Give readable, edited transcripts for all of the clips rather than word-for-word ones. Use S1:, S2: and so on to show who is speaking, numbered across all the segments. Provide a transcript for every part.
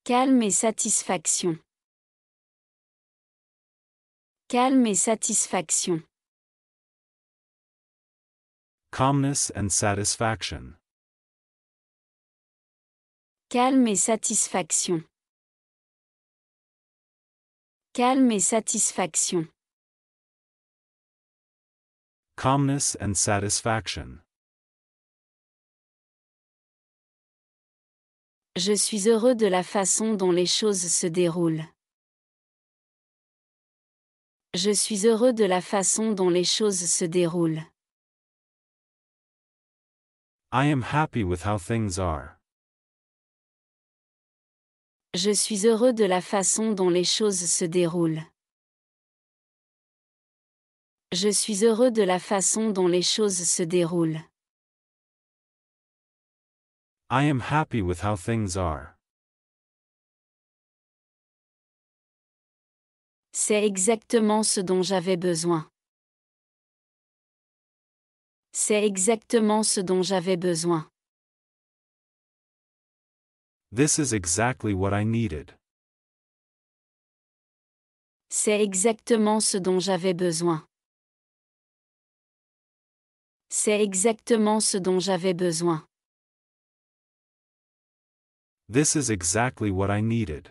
S1: Calme et satisfaction. Calme et satisfaction.
S2: Calmness and satisfaction.
S1: Calme et satisfaction. Calme et satisfaction.
S2: Calmness and satisfaction.
S1: Je suis heureux de la façon dont les choses se déroulent. Je suis heureux de la façon dont les choses se déroulent.
S2: I am happy with how things are.
S1: Je suis heureux de la façon dont les choses se déroulent. Je suis heureux de la façon dont les choses se déroulent.
S2: I am happy with how things are.
S1: C'est exactement ce dont j'avais besoin. C'est exactement ce dont j'avais besoin.
S2: This is exactly what I needed.
S1: C'est exactement ce dont j'avais besoin. C'est exactement ce dont j'avais besoin.
S2: This is exactly what I needed.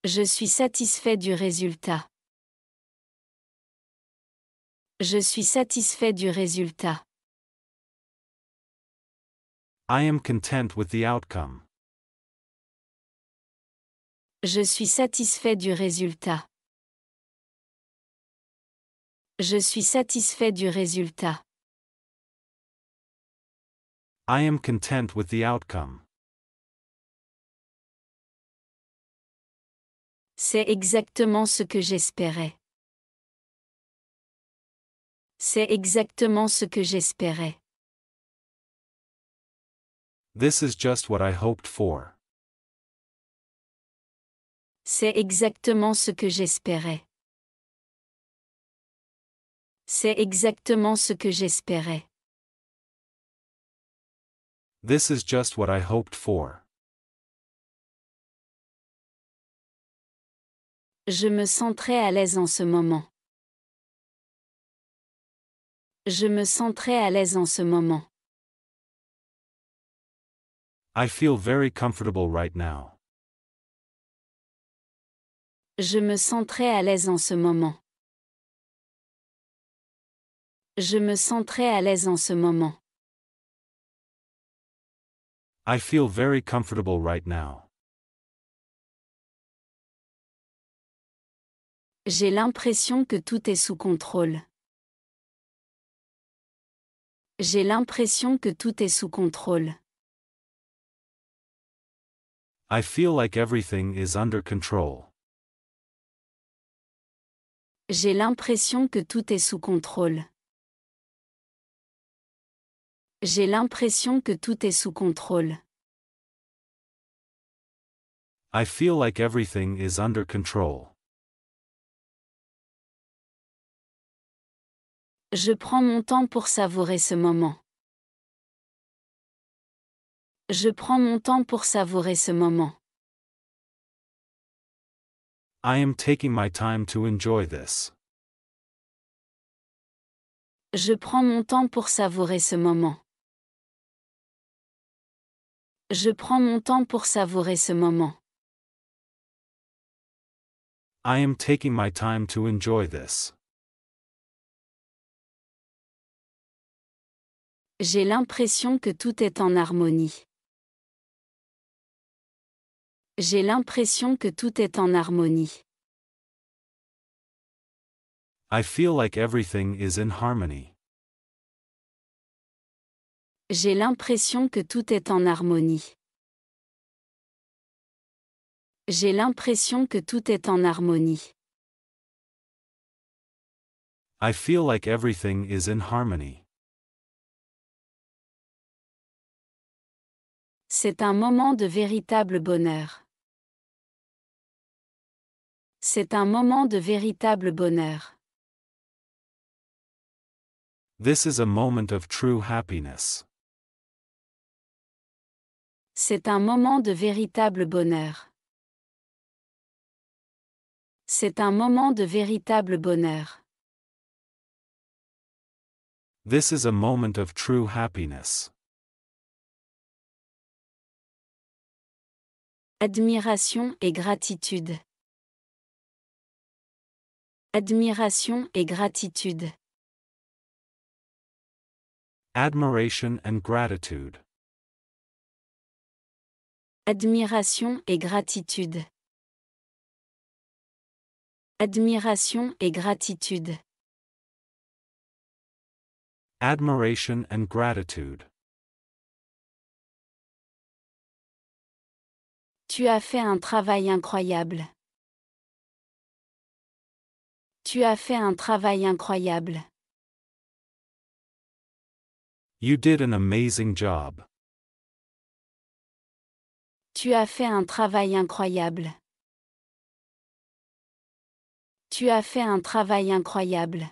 S1: Je suis satisfait du résultat. Je suis satisfait du résultat.
S2: I am content with the outcome.
S1: Je suis satisfait du résultat. Je suis satisfait du résultat.
S2: I am content with the outcome.
S1: C'est exactement ce que j'espérais. C'est exactement ce que j'espérais.
S2: This is just what I hoped for.
S1: C'est exactement ce que j'espérais. C'est exactement ce que j'espérais.
S2: This is just what I hoped for.
S1: Je me sens très à l'aise en ce moment. Je me sens très à l'aise en ce moment.
S2: I feel very comfortable right now.
S1: Je me sens très à l'aise en ce moment. Je me sens très à l'aise en ce moment.
S2: I feel very comfortable right now.
S1: J'ai l'impression que tout est sous contrôle. J'ai l'impression que tout est sous contrôle.
S2: I feel like everything is under control.
S1: J'ai l'impression que tout est sous contrôle. J'ai l'impression que tout est sous contrôle.
S2: I feel like everything is under control.
S1: Je prends mon temps pour savourer ce moment. Je prends mon temps pour savourer ce moment.
S2: I am taking my time to enjoy this.
S1: Je prends mon temps pour savourer ce moment. Je prends mon temps pour savourer ce moment.
S2: I am taking my time to enjoy this.
S1: J'ai l'impression que tout est en harmonie. J'ai l'impression que tout est en harmonie.
S2: I feel like everything is in harmony.
S1: J'ai l'impression que tout est en harmonie. J'ai l'impression que tout est en harmonie.
S2: I feel like everything is in harmony.
S1: C'est un moment de véritable bonheur. C'est un moment de véritable bonheur.
S2: This is a moment of true happiness.
S1: C'est un moment de véritable bonheur. C'est un moment de véritable bonheur.
S2: This is a moment of true happiness.
S1: Admiration et gratitude. Admiration et gratitude.
S2: Admiration and gratitude.
S1: Admiration et gratitude. Admiration et gratitude.
S2: Admiration and gratitude.
S1: Tu as fait un travail incroyable. Tu as fait un travail incroyable.
S2: You did an amazing job.
S1: Tu as fait un travail incroyable. Tu as fait un travail incroyable.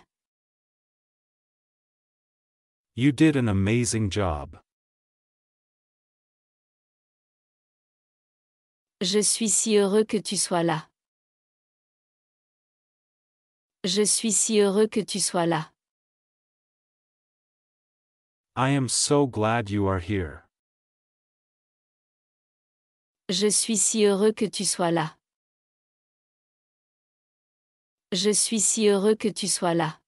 S2: You did an amazing job.
S1: Je suis si heureux que tu sois là. Je suis si heureux que tu sois là.
S2: I am so glad you are here.
S1: Je suis si heureux que tu sois là. Je suis si heureux que tu sois là.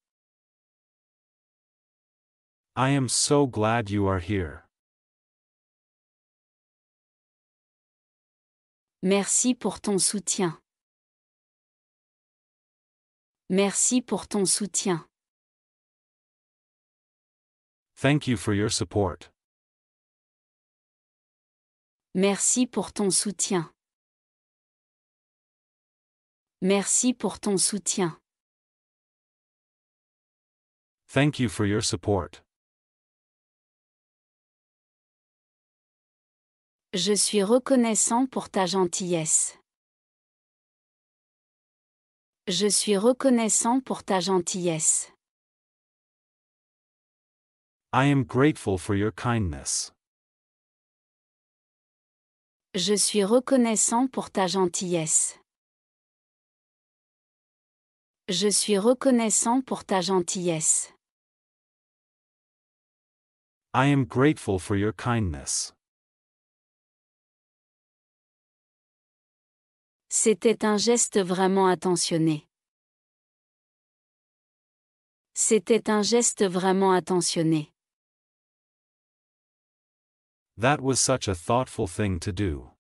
S2: I am so glad you are here.
S1: Merci pour ton soutien. Merci pour ton soutien.
S2: Thank you for your support.
S1: Merci pour ton soutien. Merci pour ton soutien.
S2: Thank you for your support.
S1: Je suis reconnaissant pour ta gentillesse. Je suis reconnaissant pour ta gentillesse.
S2: I am grateful for your kindness.
S1: Je suis reconnaissant pour ta gentillesse. Je suis reconnaissant pour ta gentillesse.
S2: I am grateful for your kindness.
S1: C'était un geste vraiment attentionné. C'était un geste vraiment attentionné.
S2: That was such a thoughtful thing to do.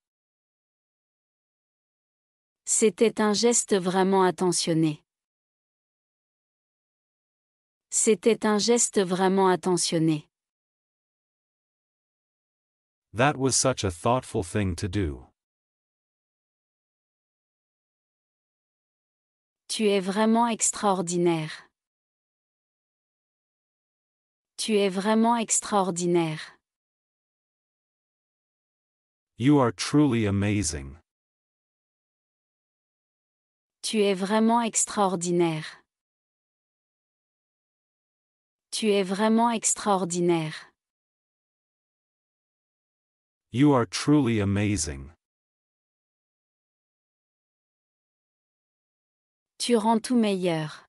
S1: C'était un geste vraiment attentionné. C'était un geste vraiment attentionné.
S2: That was such a thoughtful thing to do.
S1: Tu es vraiment extraordinaire. Tu es vraiment extraordinaire.
S2: You are truly amazing.
S1: Tu es vraiment extraordinaire. Tu es vraiment extraordinaire.
S2: You are truly amazing.
S1: Tu rends tout meilleur.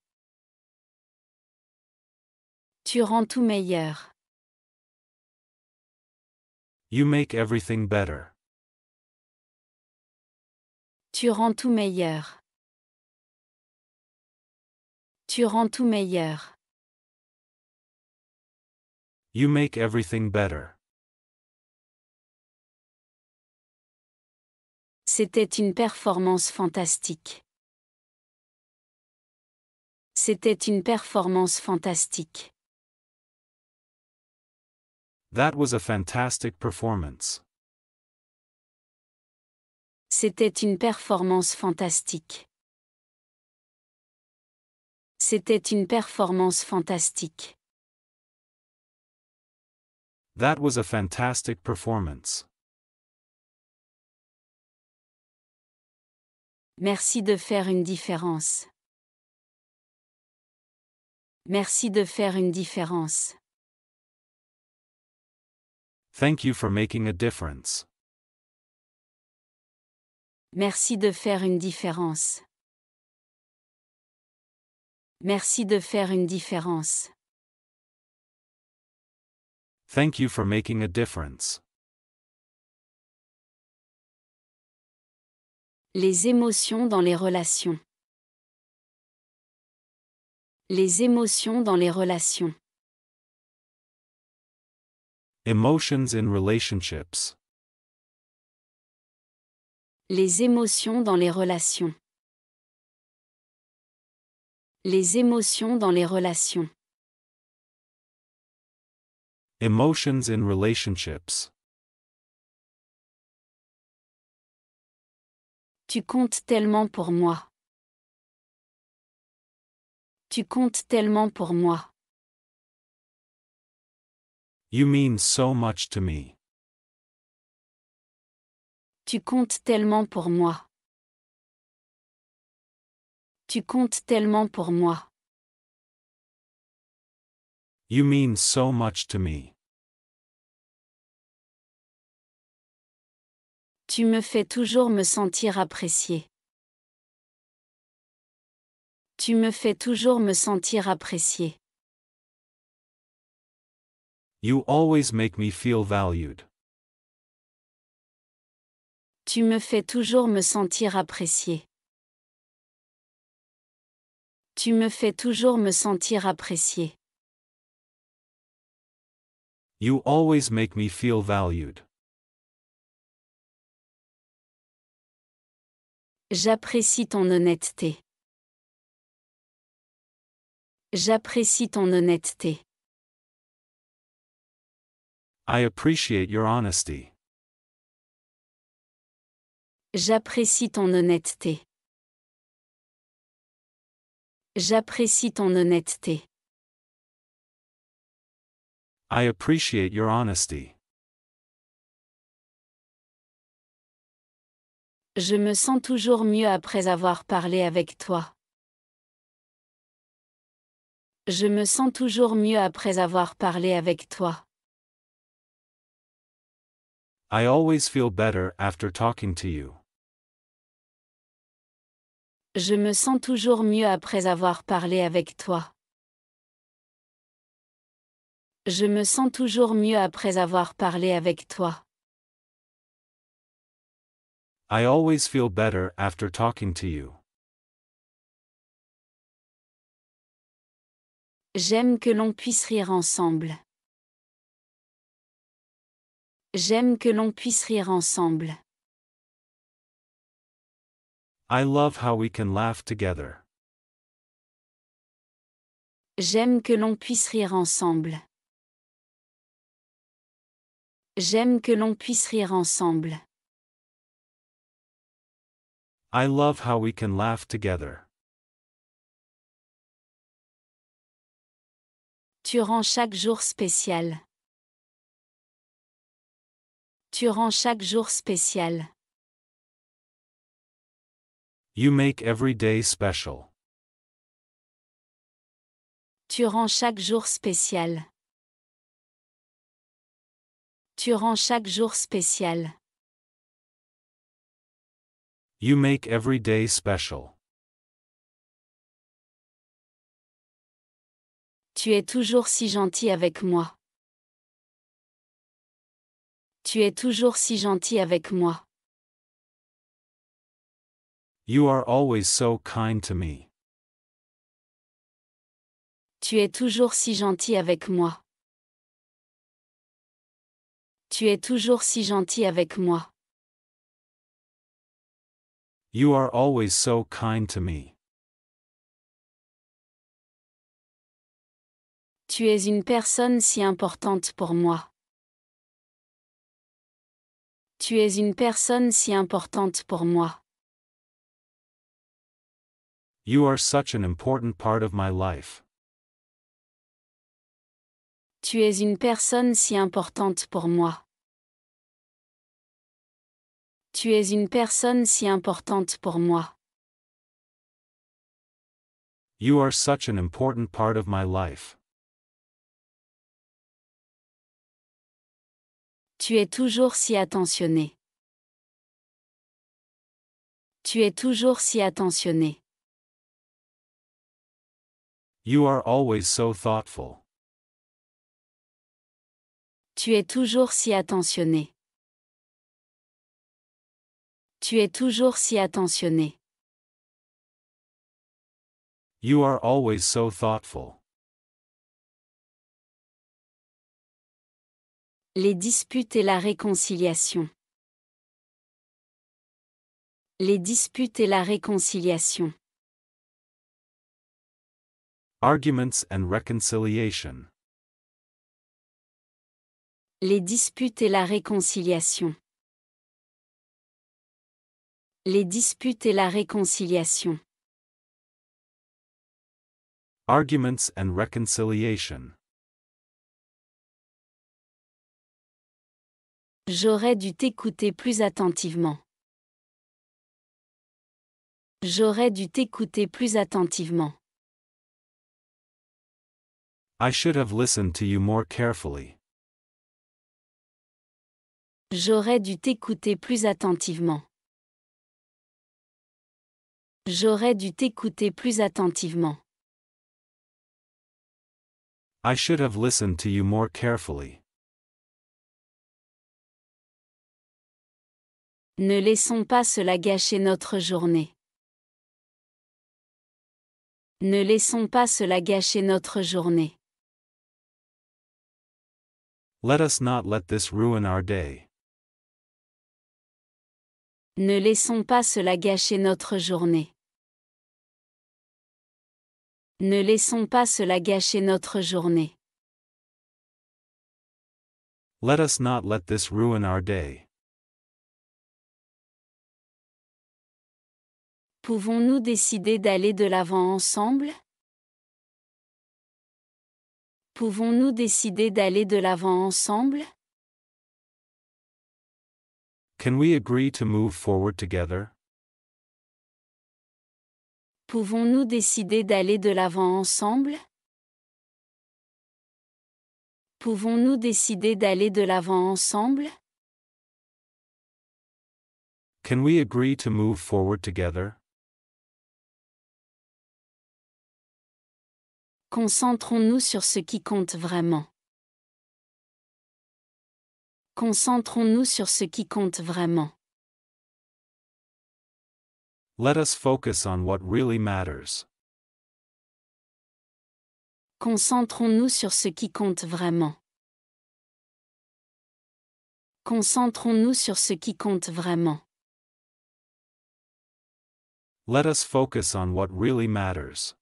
S1: Tu rends tout meilleur.
S2: You make everything better.
S1: Tu rends tout meilleur. Tu rends tout meilleur.
S2: You make everything better.
S1: C'était une performance fantastique. C'était une performance fantastique.
S2: That was a fantastic performance.
S1: C'était une performance fantastique. C'était une performance fantastique.
S2: That was a fantastic performance.
S1: Merci de faire une différence. Merci de faire une différence.
S2: Thank you for making a difference.
S1: Merci de faire une différence. Merci de faire une différence.
S2: Thank you for making a difference.
S1: Les émotions dans les relations. Les émotions dans les relations.
S2: Emotions in relationships.
S1: Les émotions dans les relations. Les émotions dans les relations.
S2: Emotions in relationships.
S1: Tu comptes tellement pour moi. Tu comptes tellement pour moi.
S2: You mean so much to me.
S1: Tu comptes tellement pour moi. Tu comptes tellement pour moi.
S2: You mean so much to me.
S1: Tu me fais toujours me sentir apprécié. Tu me fais toujours me sentir apprécié.
S2: You always make me feel valued.
S1: Tu me fais toujours me sentir apprécié. Tu me fais toujours me sentir apprécié.
S2: You always make me feel valued.
S1: J'apprécie ton honnêteté. J'apprécie ton honnêteté.
S2: I appreciate your honesty.
S1: J'apprécie ton honnêteté. J'apprécie ton honnêteté.
S2: I appreciate your honesty.
S1: Je me sens toujours mieux après avoir parlé avec toi. Je me sens toujours mieux après avoir parlé avec toi.
S2: I always feel better after talking to you.
S1: Je me sens toujours mieux après avoir parlé avec toi. Je me sens toujours mieux après avoir parlé avec toi.
S2: I always feel better after talking to you.
S1: J'aime que l'on puisse rire ensemble. J'aime que l'on puisse rire ensemble.
S2: I love how we can laugh together.
S1: J'aime que l'on puisse rire ensemble. J'aime que l'on puisse rire ensemble.
S2: I love how we can laugh together.
S1: Tu rends chaque jour spécial. Tu rends chaque jour spécial.
S2: You make every day special.
S1: Tu rends chaque jour spécial. Tu rends chaque jour spécial.
S2: You make every day special.
S1: Tu es toujours si gentil avec moi. Tu es toujours si gentil avec moi.
S2: You are always so kind to me.
S1: Tu es toujours si gentil avec moi. Tu es toujours si gentil avec moi.
S2: You are always so kind to me.
S1: Tu es une personne si importante pour moi. Tu es une personne si importante pour moi.
S2: You are such an important part of my life.
S1: Tu es une personne si importante pour moi. Tu es une personne si importante pour moi.
S2: You are such an important part of my life.
S1: Tu es toujours si attentionné. Tu es toujours si attentionné.
S2: You are always so thoughtful.
S1: Tu es toujours si attentionné. Tu es toujours si attentionné.
S2: You are always so thoughtful.
S1: Les disputes et la réconciliation. Les disputes et la réconciliation.
S2: Arguments and reconciliation.
S1: Les disputes et la réconciliation. Les disputes et la réconciliation.
S2: Arguments and reconciliation.
S1: J'aurais dû t'écouter plus attentivement. J'aurais dû t'écouter plus attentivement.
S2: I should have listened to you more carefully.
S1: J'aurais dû t'écouter plus attentivement. J'aurais dû t'écouter plus attentivement.
S2: I should have listened to you more carefully.
S1: Ne laissons pas cela gâcher notre journée. Ne laissons pas cela gâcher notre journée.
S2: Let us not let this ruin our day.
S1: Ne laissons pas cela gâcher notre journée. Ne laissons pas cela gâcher notre journée.
S2: Let us not let this ruin our day.
S1: Pouvons-nous décider d'aller de l'avant ensemble? Pouvons-nous décider d'aller de l'avant ensemble?
S2: Can we agree to move forward together?
S1: Pouvons-nous décider d'aller de l'avant ensemble? Pouvons-nous décider d'aller de l'avant ensemble?
S2: Can we agree to move forward together?
S1: Concentrons-nous sur ce qui compte vraiment. Concentrons-nous sur ce qui compte vraiment.
S2: Let us focus on what really matters.
S1: Concentrons-nous sur ce qui compte vraiment. Concentrons-nous sur ce qui compte vraiment.
S2: Let us focus on what really matters.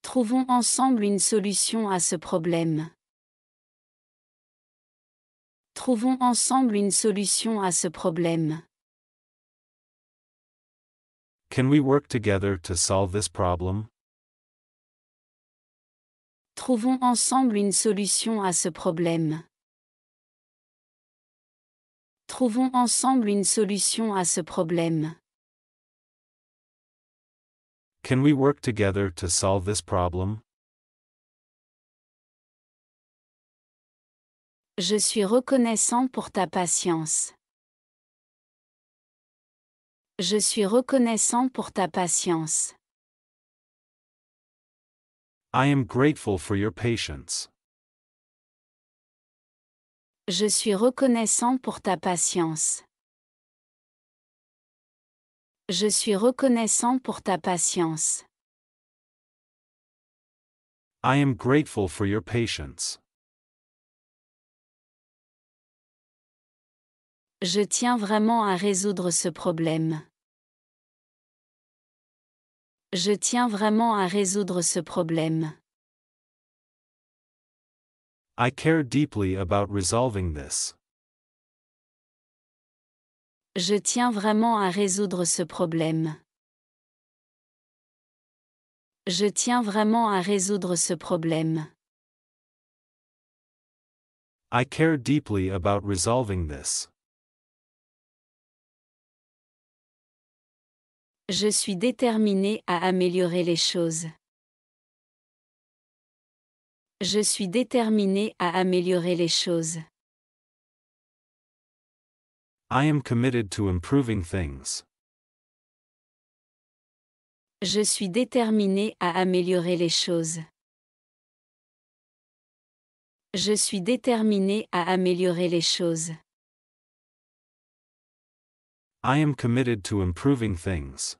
S1: Trouvons ensemble une solution à ce problème. Trouvons ensemble une solution à ce problème.
S2: Can we work together to solve this problem?
S1: Trouvons ensemble une solution à ce problème. Trouvons ensemble une solution à ce problème.
S2: Can we work together to solve this problem?
S1: Je suis reconnaissant pour ta patience. Je suis reconnaissant pour ta patience.
S2: I am grateful for your patience.
S1: Je suis reconnaissant pour ta patience. Je suis reconnaissant pour ta patience.
S2: I am grateful for your patience.
S1: Je tiens vraiment à résoudre ce problème. Je tiens vraiment à résoudre ce problème.
S2: I care deeply about resolving this.
S1: Je tiens vraiment à résoudre ce problème. Je tiens vraiment à résoudre ce problème.
S2: I care deeply about resolving this.
S1: Je suis déterminé à améliorer les choses. Je suis déterminé à améliorer les choses.
S2: I am committed to improving things.
S1: Je suis déterminé à améliorer les choses. Je suis déterminé à améliorer les choses.
S2: I am committed to improving things.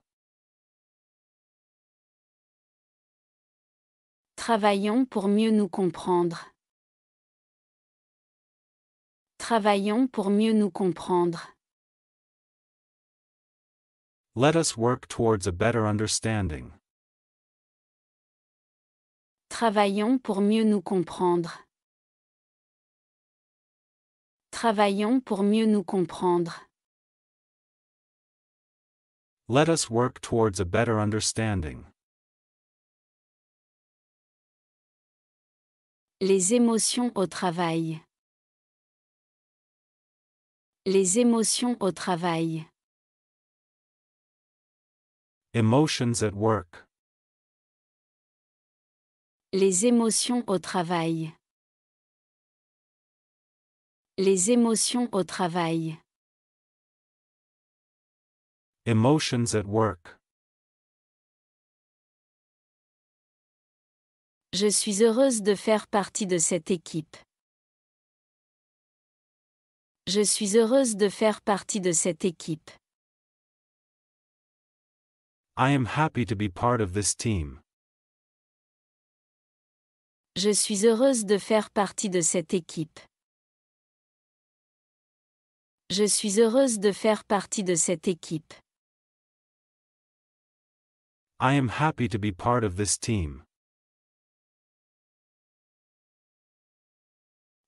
S1: Travaillons pour mieux nous comprendre. Travaillons pour mieux nous comprendre.
S2: Let us work towards a better understanding.
S1: Travaillons pour mieux nous comprendre. Travaillons pour mieux nous comprendre.
S2: Let us work towards a better understanding.
S1: Les émotions au travail. Les émotions au travail.
S2: Emotions at work.
S1: Les émotions au travail. Les émotions au travail.
S2: Emotions at work.
S1: Je suis heureuse de faire partie de cette équipe. Je suis heureuse de faire partie de cette équipe.
S2: I am happy to be part of this team.
S1: Je suis heureuse de faire partie de cette équipe. Je suis heureuse de faire partie de cette équipe.
S2: I am happy to be part of this team.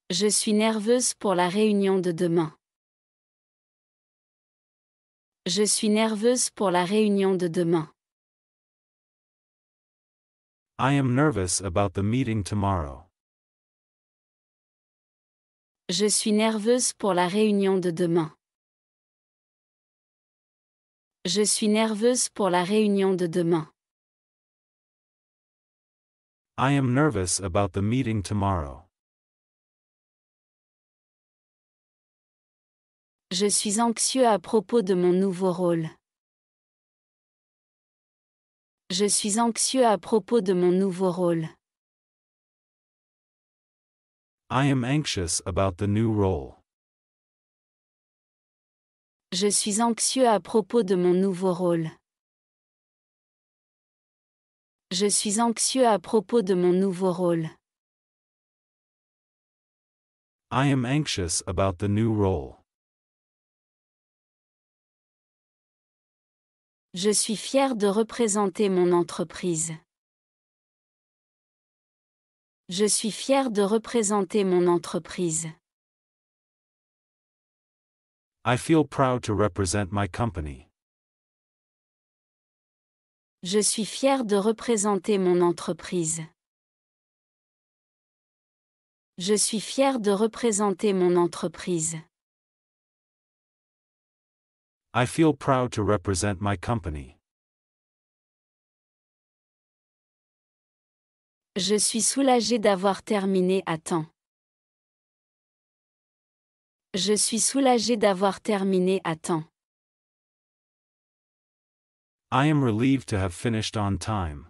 S1: Je suis nerveuse pour la réunion de demain. Je suis nerveuse pour la réunion de demain.
S2: I am nervous about the meeting tomorrow.
S1: Je suis nerveuse pour la réunion de demain. Je suis nerveuse pour la réunion de demain.
S2: I am nervous about the meeting tomorrow.
S1: Je suis anxieux à propos de mon nouveau rôle. Je suis anxieux à propos de mon nouveau rôle.
S2: I am anxious about the new role.
S1: Je suis anxieux à propos de mon nouveau rôle. Je suis anxieux à propos de mon nouveau rôle.
S2: I am anxious about the new role.
S1: Je suis fière de représenter mon entreprise. Je suis fière de représenter mon entreprise.
S2: I feel proud to represent my company.
S1: Je suis fière de représenter mon entreprise. Je suis fière de représenter mon entreprise.
S2: I feel proud to represent my company.
S1: Je suis soulagée d'avoir terminé à temps. Je suis soulagée d'avoir terminé à temps.
S2: I am relieved to have finished on time.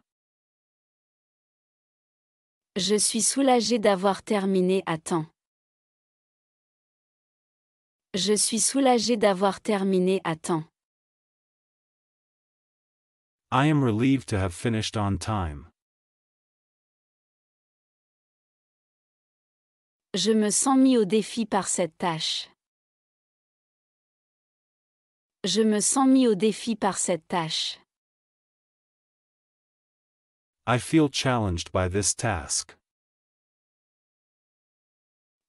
S1: Je suis soulagée d'avoir terminé à temps. Je suis soulagée d'avoir terminé à temps.
S2: I am relieved to have finished on time.
S1: Je me sens mis au défi par cette tâche. Je me sens mis au défi par cette tâche.
S2: I feel challenged by this task.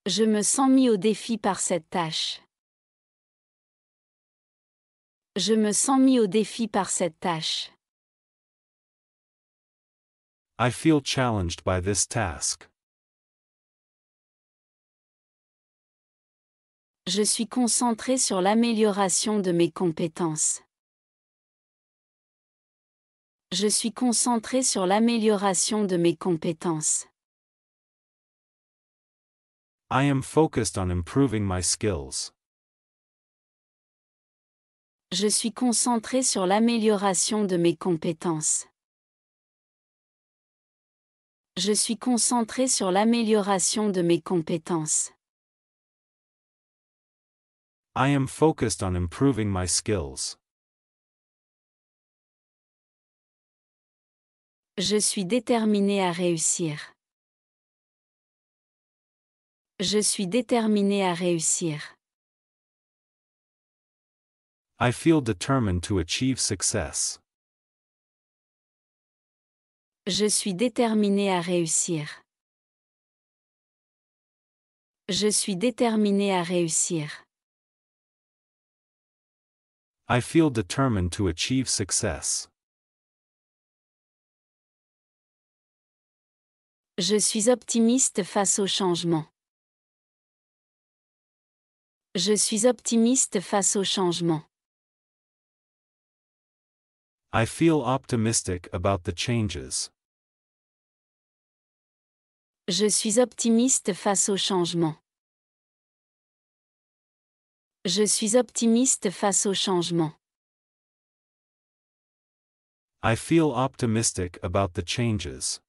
S1: Je me sens mis au défi par cette tâche. Je me sens mis au défi par cette tâche.
S2: I feel challenged by this task.
S1: Je suis concentrée sur l'amélioration de mes compétences. Je suis concentrée sur l'amélioration de mes compétences.
S2: I am focused on improving my skills.
S1: Je suis concentré sur l'amélioration de mes compétences. Je suis concentré sur l'amélioration de mes compétences.
S2: I am focused on improving my skills.
S1: Je suis déterminé à réussir. Je suis déterminé à réussir.
S2: I feel determined to achieve success.
S1: Je suis déterminé à réussir. Je suis déterminé à réussir.
S2: I feel determined to achieve success.
S1: Je suis optimiste face au changement. Je suis optimiste face au changement.
S2: I feel optimistic about the changes.
S1: Je suis optimiste face au changement. Je suis optimiste face au changement.
S2: I feel optimistic about the changes.